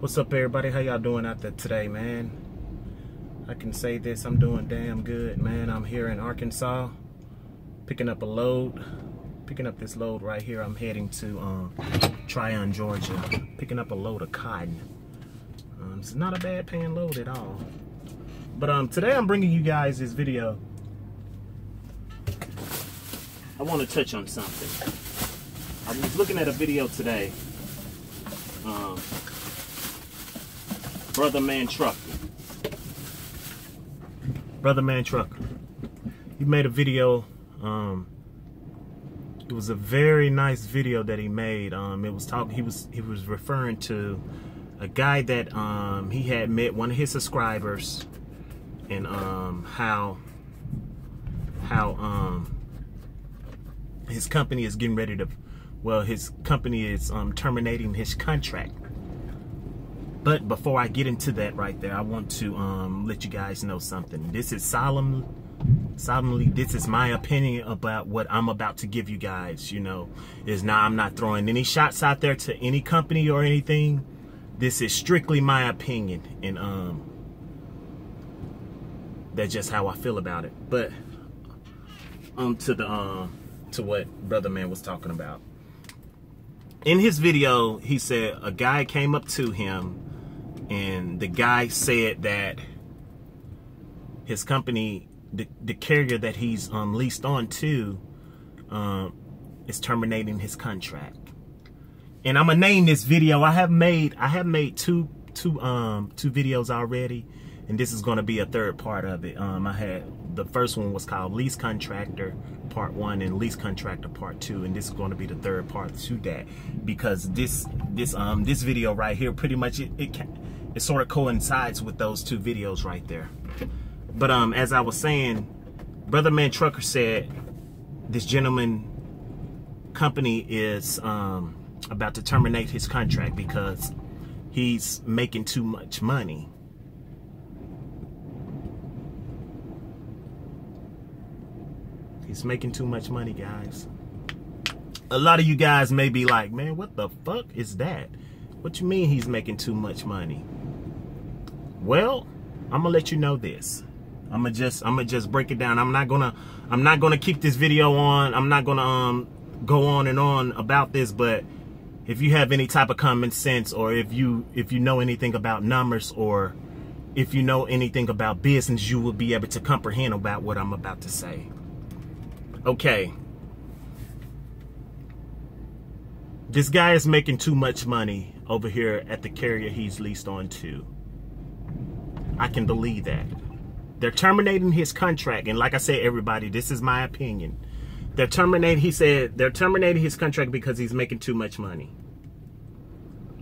What's up, everybody? How y'all doing out there today, man? I can say this, I'm doing damn good, man. I'm here in Arkansas, picking up this load right here. I'm heading to Tryon, Georgia, picking up a load of cotton. It's not a bad paying load at all. But today I'm bringing you guys this video. I want to touch on something. I was looking at a video today. Brother Man Trucker. He made a video. It was a very nice video that he made. He was referring to a guy that he had met, one of his subscribers, and how his company is getting ready to, his company is terminating his contract. But before I get into that right there, I want to let you guys know something. This is solemnly, this is my opinion about what I'm about to give you guys. You know, I'm not throwing any shots out there to any company or anything. This is strictly my opinion, and that's just how I feel about it. But to what Brother Man was talking about. In his video, he said a guy came up to him, and the guy said that his company, the carrier that he's leased on to, is terminating his contract. And I'm gonna name this video. I have made two videos already, and this is gonna be a third part of it. The first one was called Leased Contractor Part 1 and Leased Contractor Part 2, and this is going to be the third part to that, because this video right here pretty much it sort of coincides with those two videos right there. But as I was saying, Brother Man Trucker said this gentleman company is about to terminate his contract because he's making too much money. He's making too much money, guys. A lot of you guys may be like, man, what the fuck is that? What you mean he's making too much money? Well, I'm gonna let you know this. I'm gonna just break it down. I'm not gonna keep this video on. I'm not gonna go on and on about this, but if you have any type of common sense, or if you know anything about numbers, or if you know anything about business, you will be able to comprehend about what I'm about to say. Okay, this guy is making too much money over here at the carrier he's leased on to. I can believe that. They're terminating his contract, and like I said, everybody, this is my opinion. He said they're terminating his contract because he's making too much money.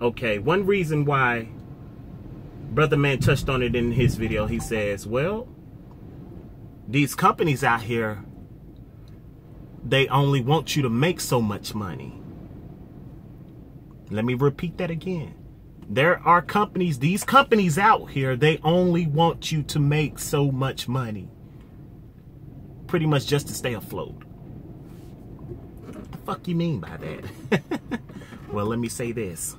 Okay, one reason why Brother Man touched on it in his video, he says, well, these companies out here, they only want you to make so much money. Let me repeat that again. There are companies, these companies out here, they only want you to make so much money. Pretty much just to stay afloat. What the fuck you mean by that? Well, let me say this.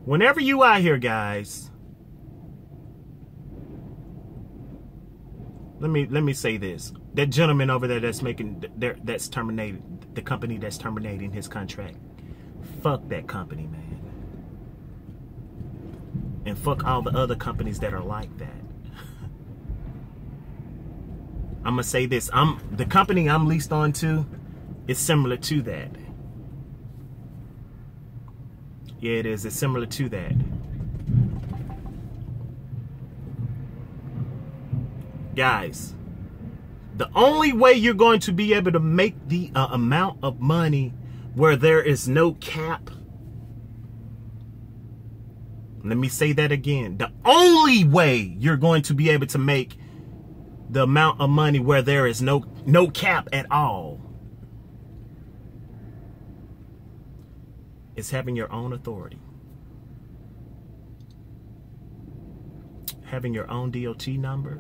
Whenever you out here, guys, let me say this. That gentleman over there that's terminated, the company that's terminating his contract, fuck that company, man. And fuck all the other companies that are like that. I'm gonna say this. The company I'm leased on to is similar to that. Yeah, it is. It's similar to that. Guys, the only way you're going to be able to make the amount of money where there is no cap. Let me say that again. The only way you're going to be able to make the amount of money where there is no cap at all is having your own authority. Having your own DOT number.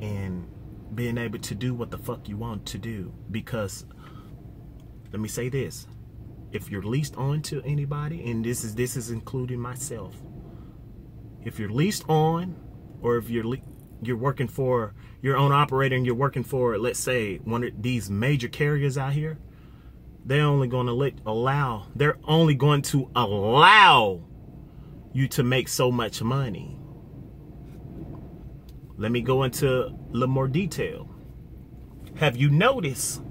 And being able to do what the fuck you want to do. Because let me say this. If you're leased on to anybody, and this is including myself, if you're leased on, or if you're working for your own operator and you're working for, let's say, one of these major carriers out here, they're only going to allow you to make so much money. Let me go into a little more detail. Have you noticed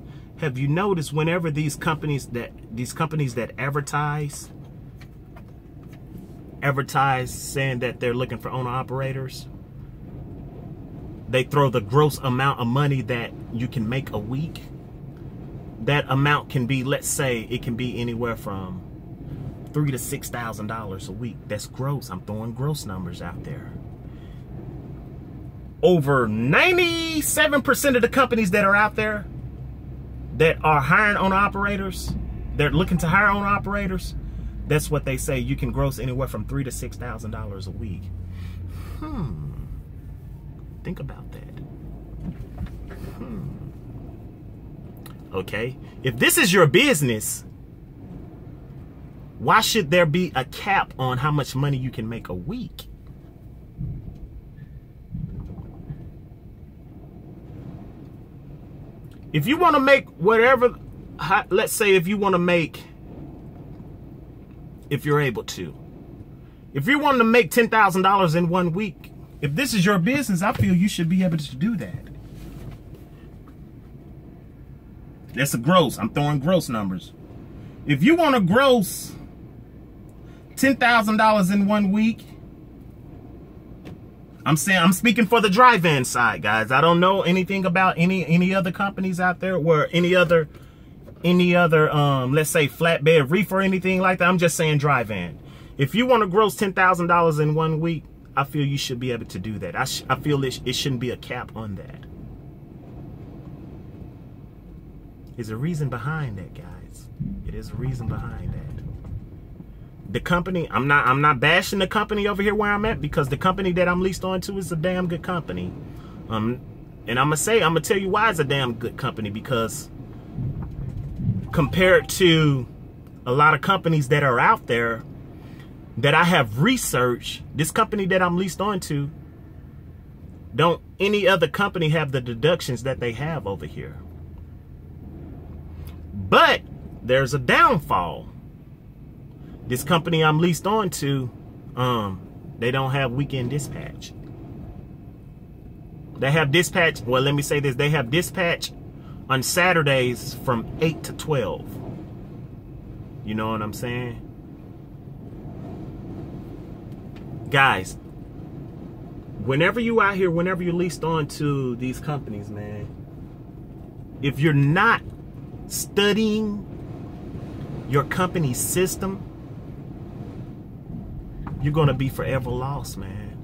whenever these companies that advertise saying that they're looking for owner operators, they throw the gross amount of money that you can make a week. That amount can be, let's say, it can be anywhere from $3,000 to $6,000 a week. That's gross. I'm throwing gross numbers out there. Over 97% of the companies that are out there that are hiring owner operators, they're looking to hire owner operators, that's what they say. You can gross anywhere from $3,000 to $6,000 a week. Think about that. Okay, if this is your business, why should there be a cap on how much money you can make a week? If you want to make whatever, let's say if you want to make, if you're able to, if you want to make $10,000 in 1 week, if this is your business, I feel you should be able to do that. That's a gross. I'm throwing gross numbers. If you want to gross $10,000 in 1 week, I'm speaking for the dry van side, guys. I don't know anything about any other companies out there where any other let's say flatbed reefer or anything like that. I'm just saying dry van. If you want to gross $10,000 in 1 week, I feel you should be able to do that. I feel it shouldn't be a cap on that. There's a reason behind that, guys. It is a reason behind that. The company, I'm not bashing the company over here where I'm at, because the company that I'm leased on to is a damn good company. And I'm gonna tell you why it's a damn good company, because compared to a lot of companies that are out there that I have researched, this company that I'm leased on to, don't any other company have the deductions that they have over here. But there's a downfall. This company I'm leased on to, they don't have weekend dispatch. They have dispatch, well, let me say this, they have dispatch on Saturdays from 8 to 12. You know what I'm saying? Guys, whenever you out here, whenever you're leased on to these companies, man, if you're not studying your company's system, you're gonna be forever lost, man.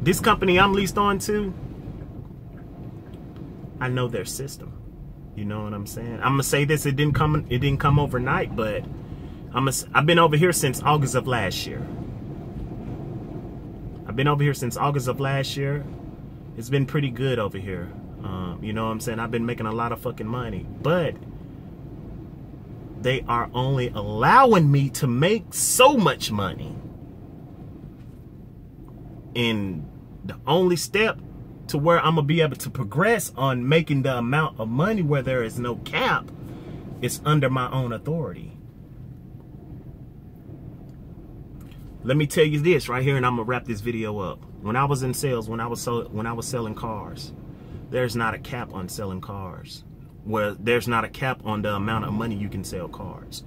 This company I'm leased on to, I know their system. You know what I'm saying? I'm gonna say this, it didn't come overnight, but I've been over here since August of last year. I've been over here since August of last year. It's been pretty good over here. You know what I'm saying? I've been making a lot of fucking money, but they are only allowing me to make so much money. And the only step to where I'm gonna be able to progress on making the amount of money where there is no cap is under my own authority. Let me tell you this right here, and I'm gonna wrap this video up. When I was in sales, when I was selling cars, there's not a cap on selling cars. Well, there's not a cap on the amount of money you can sell cars.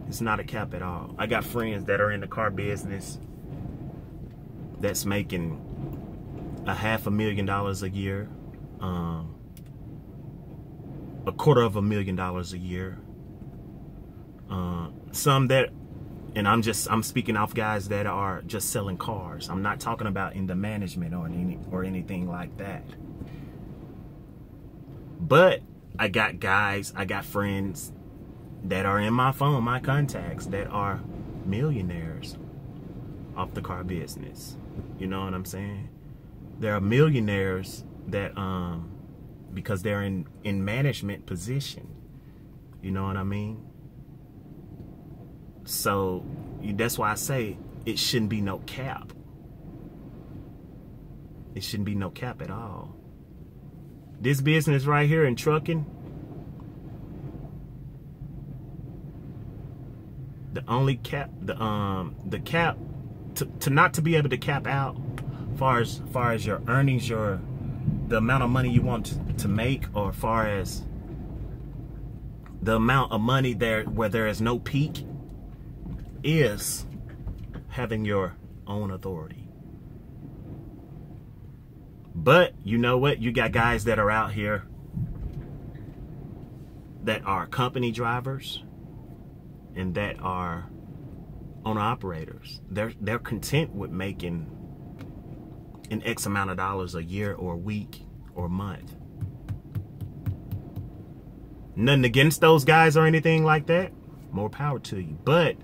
It's not a cap at all. I got friends that are in the car business that's making $500,000 a year, $250,000 a year. Some that, and I'm speaking off guys that are just selling cars. I'm not talking about in the management or anything like that. But I got friends that are in my phone, my contacts, that are millionaires off the car business. You know what I'm saying? There are millionaires that because they're in management position. You know what I mean? So that's why I say it shouldn't be no cap. It shouldn't be no cap at all. This business right here in trucking, the only cap, the cap to not to be able to cap out, far as your earnings, the amount of money you want to make, or far as the amount of money where there is no peak, is having your own authority. But you know what? You got guys that are out here that are company drivers and that are owner operators. They're content with making an X amount of dollars a year or a week or a month. Nothing against those guys or anything like that. More power to you. But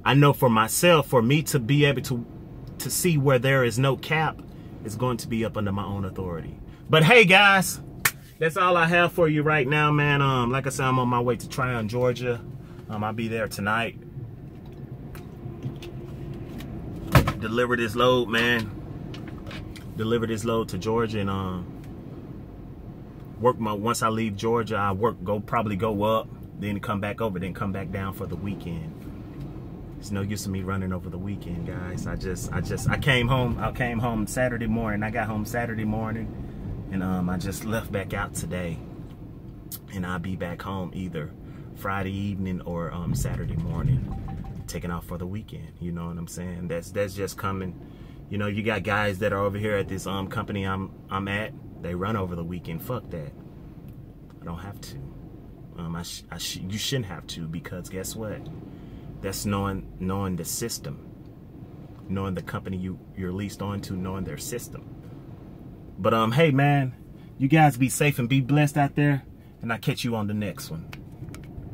I know for myself, for me to be able to see where there is no cap, it's going to be up under my own authority. But hey guys, that's all I have for you right now, man. Like I said, I'm on my way to Tryon, Georgia. I'll be there tonight. Deliver this load, man. Deliver this load to Georgia, and once I leave Georgia, I probably go up, then come back over, then come back down for the weekend. It's no use of me running over the weekend, guys. I came home Saturday morning. I got home Saturday morning, and I just left back out today, and I'll be back home either Friday evening or Saturday morning, taking off for the weekend. You know what I'm saying? That's just coming. You know, you got guys that are over here at this company I'm at. They run over the weekend. Fuck that. I don't have to. You shouldn't have to, because guess what? That's knowing the system, knowing the company you're leased on to, knowing their system. But hey man, you guys be safe and be blessed out there, and I'll catch you on the next one.